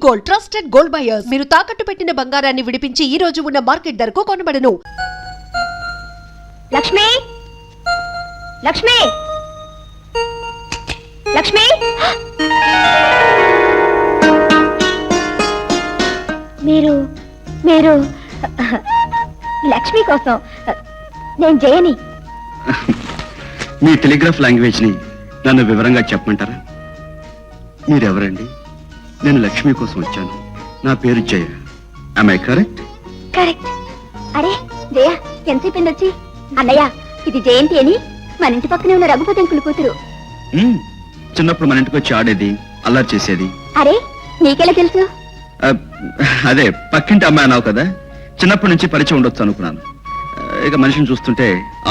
Gold, trusted gold buyers. మీరు తాకట్టు పెట్టిన బంగారాన్ని విడిపించి ఈ రోజు ఉన్న మార్కెట్ ధరకు కొనబడను. లక్ష్మి, లక్ష్మి, లక్ష్మి, మీరు మీరు లక్ష్మి కోసం నేను జయని. మీ టెలిగ్రాఫ్ లాంగ్వేజ్ ని నన్ను వివరంగా చెప్పమంటారా? మీరెవరండి? నేను లక్ష్మి కోసం వచ్చాను. నా పేరు జయ. Am I correct? కరెక్ట్. అరే జయ, ఎంతసేపు వచ్చి? అన్నయ్య, ఇది జయంతి అని మన ఇంటి పక్కనే ఉన్న రఘుపతి అంకుల్ కూతురు. చిన్నప్పుడు మన ఇంటికి వచ్చి ఆడేది, అల్లరి చేసేది. అరే నీకెలా తెలుసు? అదే పక్కింటి అమ్మాయి అన్నావు కదా, చిన్నప్పటి నుంచి పరిచయం ఉండొచ్చు అనుకున్నాను. ఇక మనిషిని చూస్తుంటే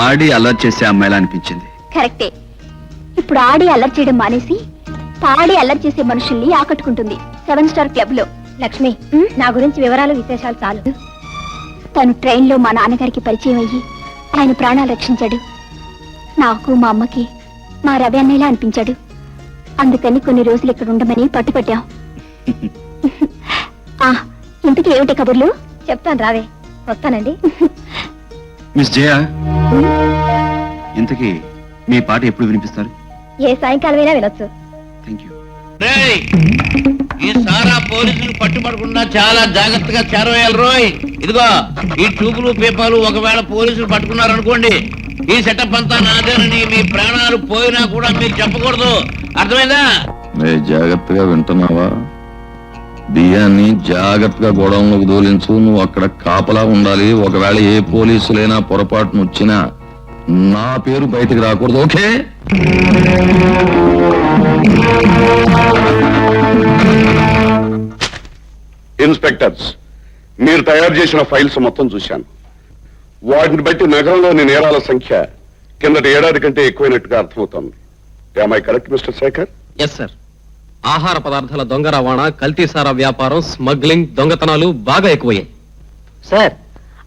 ఆడి అల్లరి చేసే అమ్మాయిలా అనిపించింది. కరెక్టే. ఇప్పుడు ఆడి అల్లరి చేయడం మానేసి పాడి అల్లరి చేసే మనుషుల్ని ఆకట్టుకుంటుంది 7 స్టార్ క్లబ్ లో. లక్ష్మి, నా గురించి వివరాలు విశేషాలు చాలు. తను ట్రైన్ లో మా నాన్నగారికి పరిచయం అయ్యి ఆయన ప్రాణాలు రక్షించాడు. నాకు మా అమ్మకి మా రవి అన్నయ్యలా అనిపించాడు. అందుకని కొన్ని రోజులు ఇక్కడ ఉండమని పట్టుపట్టాం. ఇంతకీ ఏమిటి కబుర్లు? చెప్తాను రావే. వస్తానండి. మిస్ జయ, ఇంతకీ మీ పాట ఎప్పుడు వినిపిస్తారు? ఏ సాయంకాలమైనా వినొచ్చు. Thank you. ఈ సారా పోలీసులు పట్టుబడకుండా చాలా జాగ్రత్తగా చేరవేయాలి రోయ్. ఇదిగో ఈ ట్యూబులు పేపాలు ఒకవేళ పోలీసులు పట్టుకున్నారనుకోండి, ఈ సెటప్ అంతా నాదేనని మీ ప్రాణాలు పోయినా కూడా మీరు చెప్పకూడదు. అర్థమైందా? జాగ్రత్తగా వింటున్నావా? బియ్యాన్ని జాగ్రత్తగా గోడౌన్లోకి దోలించు. నువ్వు అక్కడ కాపలా ఉండాలి. ఒకవేళ ఏ పోలీసులైనా పొరపాటును వచ్చినా నా పేరు బయటికి రాకూడదు. ఓకే? ఇన్స్పెక్టర్స్, మీరు తయారు చేసిన ఫైల్స్ మొత్తం చూశాను. వాటిని బట్టి నగరంలోని నేరాల సంఖ్య కిందటి ఏడాది కంటే ఎక్కువైనట్టుగా అర్థమవుతోంది. Am I correct, mister Shekhar? Yes sir. ఆహార పదార్థాల దొంగ రవాణా, కల్తీసారా వ్యాపారం, స్మగ్లింగ్, దొంగతనాలు బాగా ఎక్కువయ్యాయి సార్.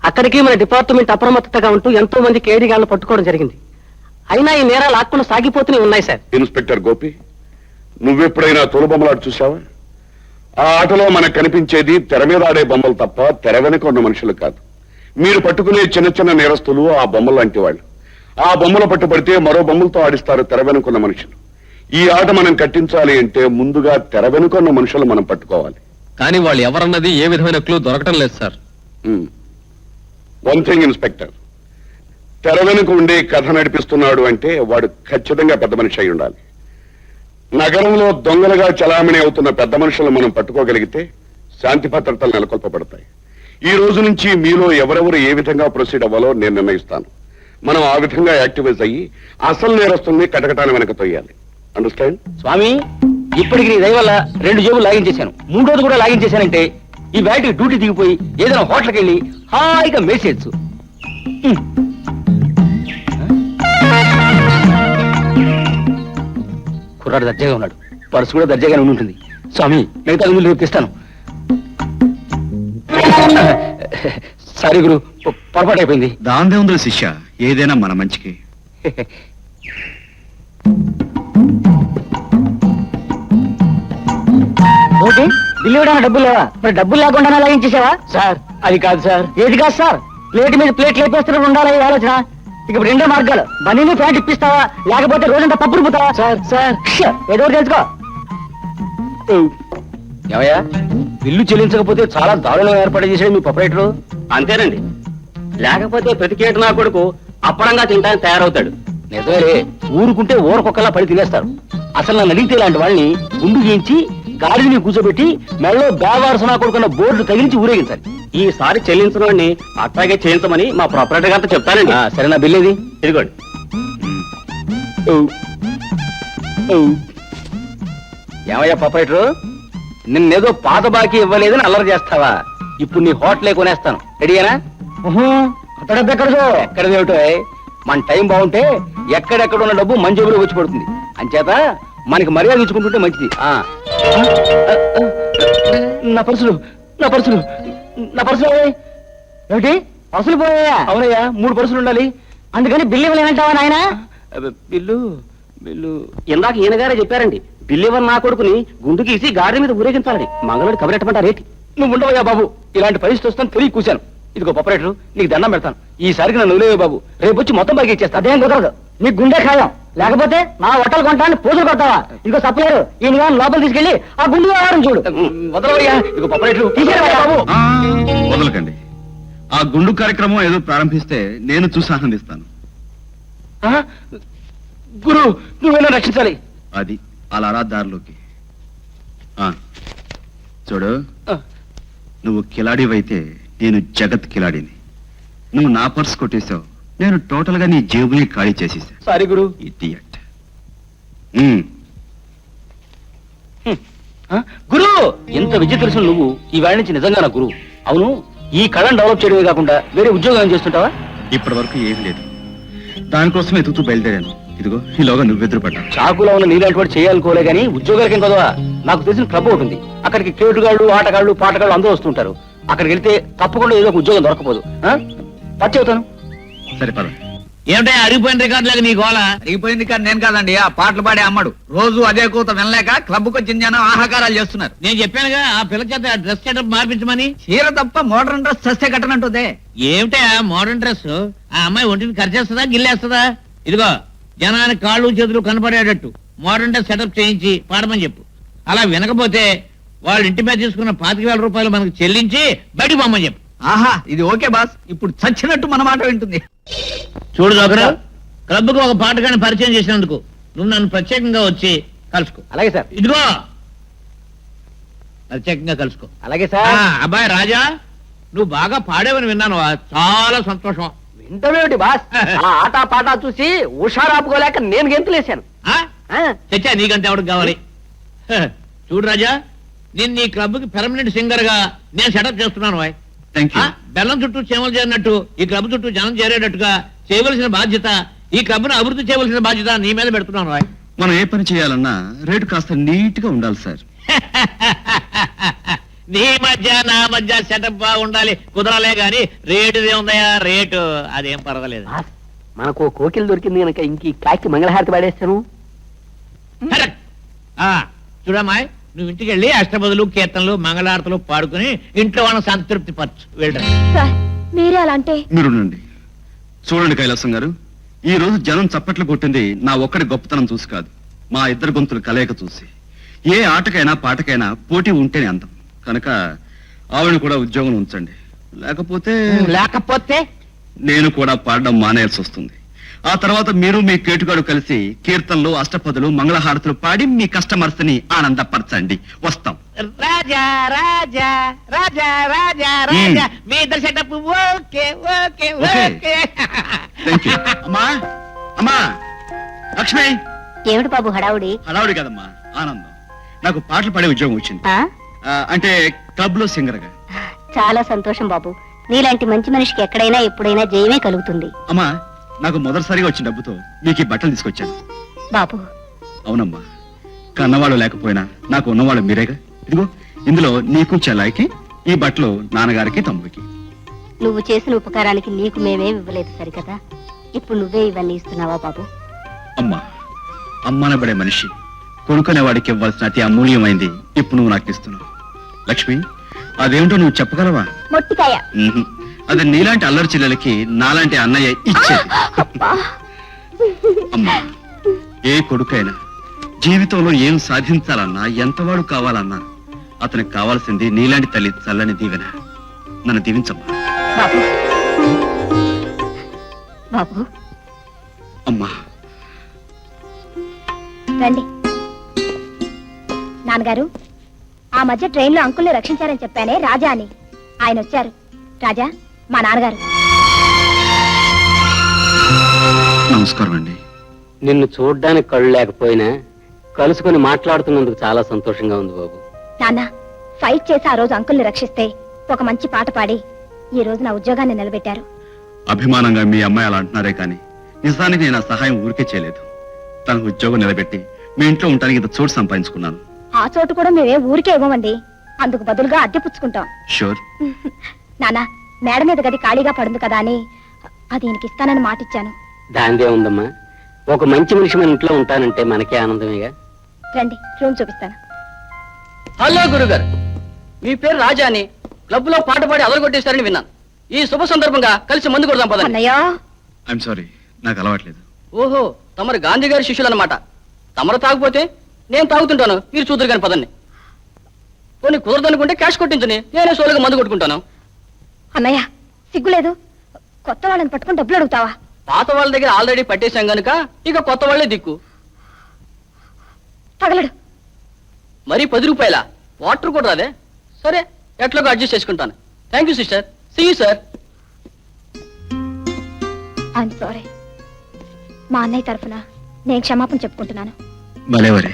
అక్కడికి మన డిపార్ట్మెంట్ అప్రమత్తతగా ఉంటూ ఎంతో మంది కేడీగాళ్లను పట్టుకోవడం జరిగింది. అయినా ఈ నేరాలు ఆకుండా సాగిపోతూనే ఉన్నాయి సార్. ఇన్స్పెక్టర్ గోపి, నువ్వెప్పుడైనా తోలుబొమ్మలాట చూసావా? ఆ ఆటలో మనకు కనిపించేది తెర మీద ఆడే బొమ్మలు తప్ప తెర వెనుక ఉన్న మనుషులు కాదు. మీరు పట్టుకునే చిన్న చిన్న నేరస్తులు ఆ బొమ్మలు లాంటి వాళ్ళు. ఆ బొమ్మలు పట్టుబడితే మరో బొమ్మలతో ఆడిస్తారు తెర వెనుకున్న మనుషులు. ఈ ఆట మనం కట్టించాలి అంటే ముందుగా తెర వెనుకున్న మనుషులు మనం పట్టుకోవాలి. కానీ వాళ్ళు ఎవరన్నది ఏ విధమైన క్లూ దొరకటం లేదు సార్. వన్ థింగ్ ఇన్స్పెక్టర్, తెర వెనుక ఉండే కథ నడిపిస్తున్నాడు అంటే వాడు ఖచ్చితంగా పెద్ద మనిషి అయి ఉండాలి. నగరంలో దొంగలుగా చలామణి అవుతున్న పెద్ద మనుషులను మనం పట్టుకోగలిగితే శాంతి భద్రతలు నెలకొల్పబడతాయి. ఈ రోజు నుంచి మీలో ఎవరెవరు ఏ విధంగా ప్రొసీడ్ అవ్వాలో నేను నిర్ణయిస్తాను. మనం ఆ విధంగా యాక్టివైజ్ అయ్యి అసలు నేరస్తుల్ని కటకటాన్ని వెనక తొయ్యాలి. అండర్స్టాండ్? స్వామి, ఇప్పటికి నీ దయ వల్ల 2 జేబులు లాగించేశాను. 3 కూడా లాగించేశానంటే ఈ బ్యాటరీ డ్యూటీ దిగిపోయి ఏదైనా హోటల్కి వెళ్ళి హాయిగా మేసేయచ్చు. కుర్రాడు దర్జాగా ఉన్నాడు, పర్సు కూడా దర్జాగానే ఉంటుంది. స్వామి, మిగతా ముందు రేపిస్తాను. సారీ గురు, పొరపాటు అయిపోయింది. దాందే ఉందో శిష్య, ఏదైనా మన మంచికి. ఓకే, బిల్లు ఇవ్వడానికి డబ్బులు లేవా? మరి డబ్బులు లేకుండా లాగించేసావా? సార్ అది కాదు సార్. ఏది కాదు సార్? ప్లేట్ మీద ప్లేట్ లేపేస్తున్నప్పుడు ఉండాలి ఈ ఆలోచన. ఇక 2 మార్గాలు: బన్నీని ప్యాంట్ ఇప్పిస్తావా, లేకపోతే రోజంతా పప్పు రుపుతావా? సార్ సార్ ఏదో తెలుసుకో. ఏమయ్యా, బిల్లు చెల్లించకపోతే చాలా దారుణం ఏర్పాటు చేశాడు మీ ప్రొపరేటరు. అంతేనండి, లేకపోతే ప్రతికేట నా కొడుకు అప్పడంగా తింటానికి తయారవుతాడు. నిజమే, ఊరుకుంటే ఊరకొక్కలా పడి తినేస్తారు. అసలు నన్ను అడిగితే ఇలాంటి వాళ్ళని గుండు గీయించి గాడిని కూర్చోబెట్టి మెడలో బేవారసు నా కొడుకున్న బోర్డు తగిలించి ఊరేగించాలి. ఈసారి చెల్లించడం అట్లాగే చేయించమని మా ప్రొపరేటర్ గారితో చెప్తానండి. సరే, నా బిల్లు ఇది ఇదిగోండి. ఏమయ్యా ప్రొపరేటరు, నిన్నేదో పాత బాకీ ఇవ్వలేదని అల్లరి చేస్తావా? ఇప్పుడు నీ హోటలే కొనేస్తాను. రెడీయేనా? ఎక్కడదేమిటో, మన టైం బాగుంటే ఎక్కడెక్కడ ఉన్న డబ్బు మన జేబులో వచ్చి పడుతుంది. అంచేత మనకి మర్యాద ఇచ్చుకుంటుంటే మంచిది. నా పర్సులు నా పర్సులు నా పర్సులు ఏమిటి? పర్సులు పోయాయా? అవునయ్యా, 3 పర్సులు ఉండాలి. అందుకని బిల్లు ఇవ్వలేనంటావా నాయన? బిల్లు బిల్లు ఇందాక ఈయనగారే చెప్పారండి. పిల్లివర్ నా కొడుకుని గుండు గీసి గాడి మీద ఊరేగించాలని మంగళవాడి కబరెట్టమంటా రేటి నువ్వు ఉండవయ్యా బాబు, ఇలాంటి పరిస్థితి వస్తాను తెలియ కూశాను. ఇదిగో పపరేటరు, నీకు దండం పెడతాను, ఈసారికి నన్ను వదిలేవే బాబు, రేపు వచ్చి మొత్తం బాగా ఇచ్చేస్తా. అదేం కుదరదు, నీకు గుండె ఖాయం. లేకపోతే నా హోటల్ కొంటాన్ని పూజలు కొడతావా? ఇదిగో సప్లైరు, ఈ నివారణ లోపల తీసుకెళ్లి ఆ గుండె వ్యవహారం చూడు. వదలవయ్యా, ఇదిగో పపరేటరు తీసేయవయ్యా బాబు. వదలకండి. ఆ గుండు కార్యక్రమం ఏదో ప్రారంభిస్తే నేను చూసి ఆనందిస్తాను. గురు, నువ్వేనా రక్షించాలి. అది అలా దారిలోకి చూడు. నువ్వు కిలాడివైతే నేను జగత్ కిలాడిని. నువ్వు నా పర్స్ కొట్టేశావు, నేను టోటల్ గా నీ జేబుని ఖాళీ చేసేసా. సారీ గురు. ఇడియట్. గురు, ఎంత విద్య తెలుసు నువ్వు ఈ వేళ నుంచి నిజంగా నా గురు. అవును, ఈ కళను డెవలప్ చేయడమే కాకుండా వేరే ఉద్యోగం ఏం చేస్తుంటావా? ఇప్పటి వరకు ఏం లేదు, దానికోసం ఎదుగుతూ బయలుదేరాను. ఇదిగో ఈలోగా నువ్వు ఎదురుపడ్డా. చాకులో ఉన్న నీలాంటి వాడు చేయాలనుకోలే గానీ ఉద్యోగాలకి ఏం కదవా. నాకు తెలిసిన క్లబ్ ఒకటి ఉంది, అక్కడికి కేటుగాళ్ళు, ఆటగాళ్ళు, పాటగాళ్ళు అందరూ వస్తుంటారు. అక్కడికి వెళ్తే తప్పకుండా ఏదో ఒక ఉద్యోగం దొరకపోదు. టచ్ అవుతాను. సరే పద. ఏమిటా అరిగిపోయిన రికార్డులకు నీ గోళ? అయిపోయింది కానీ నేను కాదండి, ఆ పాటలు పాడే అమ్మడు రోజు అదే కూత వినలేక క్లబ్కు వచ్చిన జనం ఆహాకారాలు చేస్తున్నారు. నేను చెప్పానుగా ఆ పిల్ల చేత డ్రెస్ సెటప్ మార్పించమని. చీర తప్ప మోడర్న్ డ్రెస్ సస్తే కట్టనంటుందే. ఏమిటా మోడర్న్ డ్రెస్? ఆ అమ్మాయి ఒంటిని ఖర్చేస్తుందా, గిల్లేస్తుందా? ఇదిగో జనానికి కాళ్ళు చేతులు కనపడేటట్టు మోడర్న్ డ్రెస్ సెటప్ చేయించి పాడమని చెప్పు. అలా వినకపోతే వాళ్ళ ఇంటి మీద తీసుకున్న 25,000 రూపాయలు మనకు చెల్లించి బయటికి పంపని చెప్పు. ఆహా, ఇది ఓకే బాస్, ఇప్పుడు చచ్చినట్టు మన మాట వింటుంది. చూడు జోకరా, క్లబ్ కు ఒక పాటగాని పరిచయం చేసినందుకు నువ్వు నన్ను ప్రత్యేకంగా వచ్చి కలుసుకో. అలాగే సార్. ఇదిగో ప్రత్యేకంగా కలుసుకో. అలాగే సార్. అబ్బాయి రాజా, నువ్వు బాగా పాడేవని విన్నాను, చాలా సంతోషం. వింటమేమిటి బాస్, ఆ ఆట పాట చూసి హుషారాపుకోలేక నేను గెంతులేశాను. చచ్చా, నీకంటే ఎవరికి కావాలి? చూడు రాజా, నేను నీ క్లబ్ కి పెర్మనెంట్ సింగర్ గా నేను సెటప్ చేస్తున్నాను. Thank you. బెల్లం చుట్టూ చేమలు చేరినట్టు ఈ క్లబ్ చుట్టూ జనం చేరేటట్టుగా చేయవలసిన బాధ్యత, ఈ క్లబ్ ను అభివృద్ధి చేయవలసిన బాధ్యత నీ మీద పెడుతున్నాను. మనం ఏ పని చేయాలన్నా రేటు కాస్త నీట్ గా ఉండాలి సార్. నీ మధ్య నా మధ్య సెటప్ బాగుండాలి, కుదరాలే గాని రేటు ఏముందయా? రేటు అదేం పర్వాలేదు. మనకు కోకిలు దొరికింది కనుక ఇంక కాకి మంగళహారతి పాడేస్తాను. చూడమ్మాయి, నువ్వు ఇంటికి వెళ్ళి అష్టపదులు, కీర్తనలు, మంగళారతులు పాడుకుని ఇంట్లో వాళ్ళని సంతృప్తి పరచు. వెళ్ళరా. సార్ మీరే అలా అంటే. మీరుండండి. చూడండి కైలాసం గారు, ఈ రోజు జనం చప్పట్లు కొట్టింది నా ఒక్కడి గొప్పతనం చూసి కాదు, మా ఇద్దరు గొంతులు కలయిక చూసి. ఏ ఆటకైనా పాటకైనా పోటీ ఉంటేనే అందం కనుక ఆవిడని కూడా ఉద్యోగం ఉంచండి. లేకపోతే నేను కూడా పాడడం మానేయాల్సి వస్తుంది. ఆ తర్వాత మీరు మీ కేటుగాడు కలిసి కీర్తనలు, అష్టపదులు, మంగళహారతులు పాడి మీ కస్టమర్స్ ని ఆనందపరచండి. వస్తాం. రాజా రాజా రాజా రాజా రాజా, మీ ఇద్దరు setup okay okay okay. Thank you. అమ్మా అమ్మా లక్ష్మి. ఏమిటి బాబు హడావుడి? హడావుడి కదమ్మా, ఆనందం. నాకు పాటలు పాడే ఉద్యోగం వచ్చింది. అంటే క్లబ్ లో సింగర్ గా. చాలా సంతోషం బాబు, నీలాంటి మంచి మనిషికి ఎక్కడైనా ఎప్పుడైనా జయమే కలుగుతుంది. అమ్మా, నాకు మొదటిసారిగా వచ్చిన డబ్బుతో మీకు ఈ బట్టలు తీసుకొచ్చాను. బాబు. అవునమ్మా, కన్నవాళ్ళు లేకపోయినా నాకు ఉన్నవాళ్ళు మీరేగా. ఇదిగో ఇందులో నీకు చెల్లాయికి ఈ బట్టలు నాన్నగారికి, తమ్ముడికి. నువ్వు చేసిన ఉపకారానికి నీకు మేమేం ఇవ్వలేదు సరికదా, ఇప్పుడు నువ్వే ఇవన్నీ ఇస్తున్నావా బాబు? అమ్మా, అమ్మనబడే మనిషి కొడుకునే వాడికి ఇవ్వాల్సిన అతి అమూల్యమైంది ఇప్పుడు నువ్వు నాకు ఇస్తున్నావు. లక్ష్మి, అదేమిటో నువ్వు చెప్పగలవా? మొట్టికాయ. అది నీలాంటి అల్లరి చెల్లెలకి నాలాంటి అన్నయ్య ఇచ్చేది. అమ్మా, ఏ కొడుకైనా జీవితంలో ఏం సాధించాలన్నా, ఎంతవాడు కావాలన్నా అతనికి కావాల్సింది నీలాంటి తల్లి చల్లని దీవెన. నన్ను దీవించమ్మా. బాబు. బాబు. అమ్మా రండి. నాన్నగారు, ఆ మధ్య ట్రైన్ లో అంకుల్ని రక్షించారని చెప్పానే, రాజా అని. ఆయన వచ్చారు. రాజా మా నాన్నగారు. నమస్కారం అండి. నిన్ను చూడ్డానికి కళ్ళు లేకపోయినా కలుసుకుని మాట్లాడుతున్నందుకు చాలా సంతోషంగా ఉంది బాబు. నాన్న, ఫైట్ చేసి ఆ రోజు అంకుల్ని రక్షిస్తే ఒక మంచి పాట పాడి ఈ రోజు నా ఉద్యోగాన్ని నిలబెట్టారు. అభిమానంగా మీ అమ్మాయి అలా అంటున్నారే కానీ నిజానికి నేను ఆ సహాయం ఊరికే చేయలేదు. తన ఉద్యోగం నిలబెట్టి మీ ఇంట్లో ఉండడానికి ఇంత చోటు సంపాదించుకున్నాను. ఆ చోటు కూడా మేమే ఊరికే ఇవ్వమండి, అందుకు బదులుగా అద్దె పుచ్చుకుంటాం. షూర్. నాన్న, మేడ మీద గది ఖాళీగా పడుంది కదా అని అది ఈయనకి ఇస్తానని మాటిచ్చాను. దాందే ఉందమ్మా, ఒక మంచి మనిషి మన ఇంట్లో ఉంటానంటే మనకే ఆనందమేగా. రండి రూమ్ చూపిస్తాను. హలో గురుగారు, మీ పేరు రాజా అని క్లబ్ లో పాట పాడి అదరగొట్టేశారని విన్నాను. ఈ శుభ సందర్భంగా కలిసి మందు కొడదాం పదండి. అన్నయ్య ఐఎమ్ సారీ, నాకు అలవాట్లేదు. ఓహో, తమరు గాంధీ గారి శిష్యులు అన్నమాట. తమరు తాగిపోతే నేను తాగుతుంటాను, మీరు చూద్దరు కానీ పదండి. కొన్ని కుదరదనుకుంటే క్యాష్ కొట్టించని, నేనే సోలుగా మందు కొట్టుకుంటాను. అన్నయ్య సిగ్గులేదు, కొత్త వాళ్ళని పట్టుకుని డబ్బులు అడుగుతావా? పాత వాళ్ళ దగ్గర ఆల్రెడీ పట్టేశాం గనుక ఇక కొత్త వాళ్ళే దిక్కు. తగలడు. మరి 10 రూపాయల వాటర్ కూడా రాదే? సరే, ఎట్లాగో అడ్జస్ట్ చేసుకుంటాను. Thank you sister, see you sir. I'm sorry. మా అన్నయ్య తరఫున నేను క్షమాపణ చెప్పుకుంటున్నాను. భలేవరే,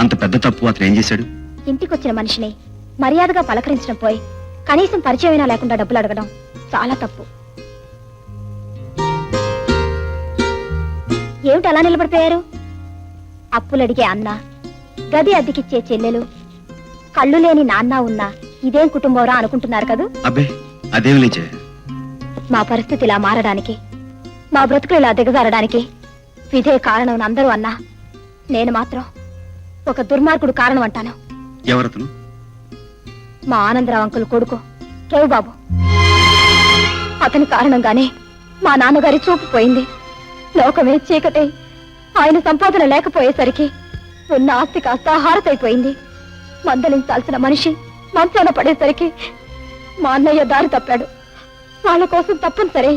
అంత పెద్ద తప్పు అతను ఏం చేశాడు? ఇంటికొచ్చిన మనిషిని మర్యాదగా పలకరించడం పోయి కనీసం పరిచయమైనా లేకుండా డబ్బులు అడగడం చాలా తప్పు. ఏమిటి అలా నిలబడిపోయారు? అప్పులడిగే అన్న, గది అద్దెకిచ్చే చెల్లెలు, కళ్ళు లేని నాన్న ఉన్నా ఇదేం కుటుంబంరా అనుకుంటున్నారు కదూ? అబ్బే, అదేం లేచే. మా పరిస్థితి ఇలా మారడానికి, మా బ్రతుకులు ఇలా దిగజారడానికి ఇదే కారణం అందరూ అన్నా, నేను మాత్రం ఒక దుర్మార్గుడు కారణం అంటాను. ఎవరతను? మా ఆనందరావు అంకుల్ కొడుకు కేవ్ బాబు. అతని కారణంగానే మా నాన్నగారి చూపు పోయింది. లోకమే చీకటే. ఆయన సంపాదన లేకపోయేసరికి ఉన్న ఆస్తి కాస్త హారతైపోయింది. మందలించాల్సిన మనిషి మంచాన పడేసరికి మా అన్నయ్య దారి తప్పాడు. వాళ్ళ కోసం తప్పనిసరి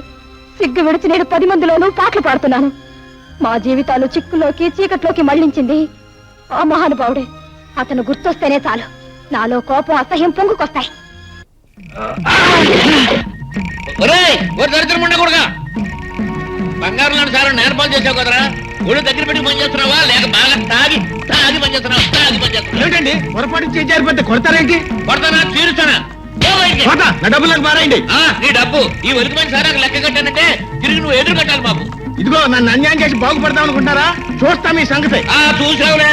సిగ్గు విడిచి నేను 10 మందిలోనూ పాటలు పాడుతున్నాను. మా జీవితాలు చిక్కులోకి చీకట్లోకి మళ్లించింది ఆ మహానుభావుడే. అతను గుర్తొస్తేనే చాలు నాలో కోపం అసహ్యం పొంగుకొస్తాయి. ఒరేయ్, ఓ దరిద్రం ఉండకూడగా బంగారు లాంటి సార్ నేర్పాలు చేసావు కదరా. ఒళ్ళు దగ్గర పెట్టి పని చేస్తున్నావా, లేక బాగా తాగి తాగి పని చేస్తున్నావా? తాగి పని చేస్తున్నావు ఏంటండి పొరపాటు చేసి కొడతారేంటి? కొడతానా, తీరుస్తానా? పో బయటికి. నా డబ్బులకు మారాయండి. నీ డబ్బు ఈ ఒలికిపోయిన సారా లెక్క కట్టానంటే తిరిగి నువ్వు ఎదురు కట్టాలి మాకు. ఇదిగో నన్ను అన్యాయం చేసి బాగుపడతాం అనుకుంటారా? చూస్తా మీ సంగతి. చూసావులే.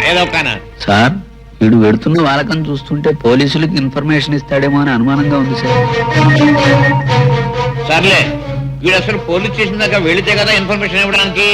ఏదో కానా సార్, వీడు వెడుతున్న వాళ్ళకం చూస్తుంటే పోలీసులకు ఇన్ఫర్మేషన్ ఇస్తాడేమో అని అనుమానంగా ఉంది సార్. సర్లే, వీడు అసలు పోలీస్ స్టేషన్ దాకా వెళితే కదా ఇన్ఫర్మేషన్ ఇవ్వడానికి.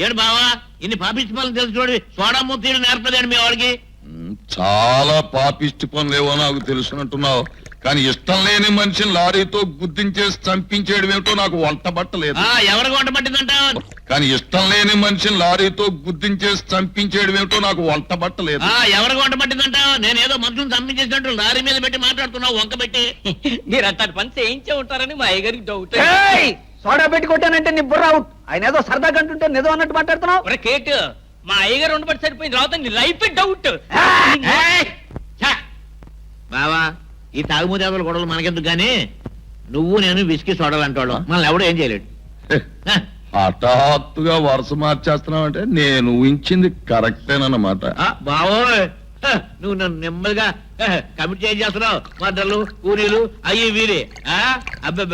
ఏడు బావా, ఇన్ని పాపించుకోవాలని తెలుసు చూడండి. సోడా మూతీలు నేర్పదండి మీ వాడికి. చాలా పాపిష్టి పనులేవో నాకు తెలుసునంటున్నావు, కానీ ఇష్టం లేని మనిషిని లారీతో గుద్దించేసి చంపించేయడం ఏమిటో నాకు వంట పట్టలేదు. ఎవరికి వంట పట్టిందంటావు? కానీ ఇష్టం లేని మనిషిని లారీతో గుద్దించేసి చంపించేయడం ఏమిటో నాకు వంట పట్టలేదు. ఎవరికి వంట పట్టిందంటావు? నేనేదో మనుషులు చంపించేసినట్టు లారీ మీద పెట్టి మాట్లాడుతున్నావు వంక పెట్టి. మీరు అంతటి పని చేయించే ఉంటారని మా అయ్యగారికి డౌట్. సోడా పెట్టి కొట్టానంటే నీ బుర్ర అవుట్. ఆయన ఏదో సరదాగా అంటుంటే నిజం అన్నట్టు మాట్లాడుతున్నావు. కేటు, మా అయ్యగారు ఉండబట్టి సరిపోయింది, రావుతా నీ లైఫ్ డౌట్. బావా, ఈ తాగుమూదేవుల గొడవలు మనకెందుకు గానీ, నువ్వు నేను విసికి సోడాలంటాడు, మనల్ని ఎవడో ఏం చేయలేడు. హఠాత్తుగా వరుస మార్చేస్తున్నావు నేను ఊహించింది కరెక్టేనన్నమాట. బావోయ్, నువ్వు నన్ను నెమ్మదిగా కమిట్ చేస్తున్నావు. మద్దలు కూలీలు అయ్యి వీరి. అబ్బే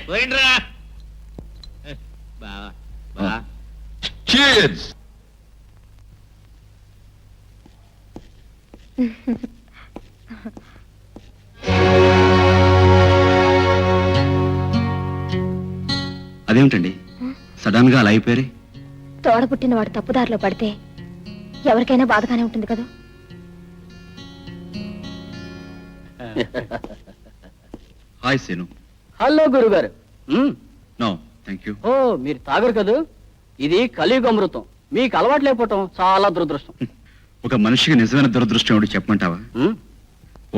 పోయిండ్రా బావా. బావా Cheers. అదేమిటండి సడన్ గా అలా అయిపోయారు? తోడ పుట్టిన వాడు తప్పుదారిలో పడితే ఎవరికైనా బాధగానే ఉంటుంది కదా. హాయ్ సేను. హలో గురుగారు. No thank you. ఓ, మీరు తాగరు కదా. ఇది కలియుగ అమృతం. మీకు అలవాటు లేకపోవటం చాలా దురదృష్టం. ఒక మనిషికి నిజమైన దురదృష్టం ఏమిటి చెప్పమంటావా?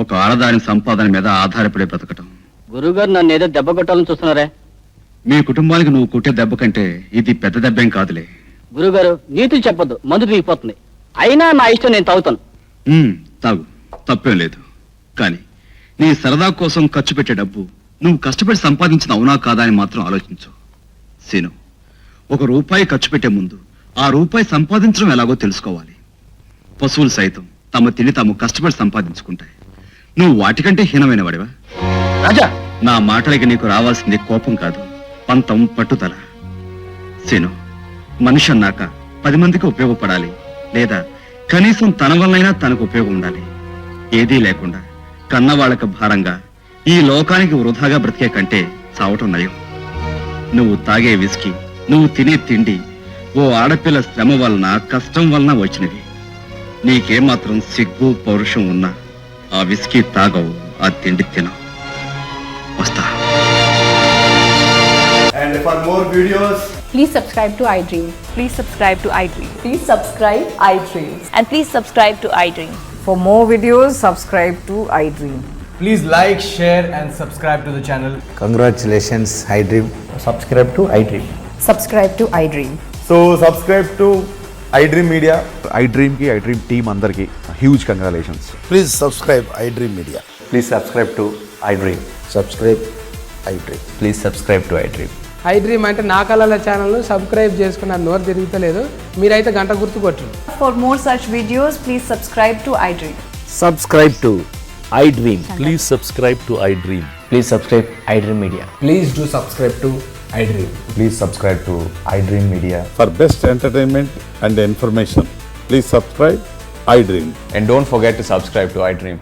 ఒక ఆడదాని సంపాదన మీద ఆధారపడి బ్రతకటం. గురుగారు నన్ను ఏదో దెబ్బ కొట్టాలని చూస్తున్నారే? మీ కుటుంబానికి నువ్వు కొట్టే దెబ్బ కంటే ఇది పెద్ద దెబ్బేం కాదులే. గురుగారు నీతులు చెప్పొద్దు, మందు దిగిపోతుంది. అయినా నా ఇష్టం, నేను తాగుతాను. తాగు, తప్పేం లేదు. కానీ నీ సరదా కోసం ఖర్చు పెట్టే డబ్బు నువ్వు కష్టపడి సంపాదించిన అవునా కాదా అని మాత్రం ఆలోచించు. సీను, ఒక రూపాయి ఖర్చు పెట్టే ముందు ఆ రూపాయి సంపాదించడం ఎలాగో తెలుసుకోవాలి. పశువులు సైతం తమ తిని తాము కష్టపడి సంపాదించుకుంటాయి. నువ్వు వాటికంటే హీనమైన వాడివా? రాజా, నా మాటలకి నీకు రావాల్సింది కోపం కాదు, పంతం, పట్టుదల. సీను, మనిషి అన్నాక 10 మందికి ఉపయోగపడాలి, లేదా కనీసం తన వల్లైనా తనకు ఉపయోగం ఉండాలి. ఏదీ లేకుండా కన్నవాళ్ళకు భారంగా ఈ లోకానికి వృధాగా బ్రతికే కంటే చావటం నయం. నువ్వు తాగే విస్కీ, నువ్వు తినే తిండి ఓ ఆడపిల్ల శ్రమ వలన, కష్టం వలన వచ్చినవి. నీకేమాత్రం సిగ్గు పౌరుషం ఉన్నా ఆ విస్కీ తాగవు, ఆ తిండి తినవు. వస్తా. And for more videos, please subscribe to iDream. Please subscribe to iDream. Please subscribe iDream. And please subscribe to iDream. For more videos, subscribe to iDream. please like, share and subscribe to the channel. Congratulations, iDream. Subscribe to iDream. Subscribe to iDream. So subscribe to iDream Media. iDream ki iDream team andarki huge congratulations. Please subscribe iDream Media. Please subscribe to iDream. Subscribe iDream. Please subscribe to iDream. iDream అంటే నా కళల channel subscribe చేసుకున్న నోరు తిరుగుతలేదు. మీరైతే గంట గుర్తు కొట్టండి. For more such videos, please subscribe to iDream. subscribe to iDream. Please subscribe to iDream. Please subscribe iDream Media. Please do subscribe to iDream. Please subscribe to iDream Media. For best entertainment and information, please subscribe iDream. And don't forget to subscribe to iDream.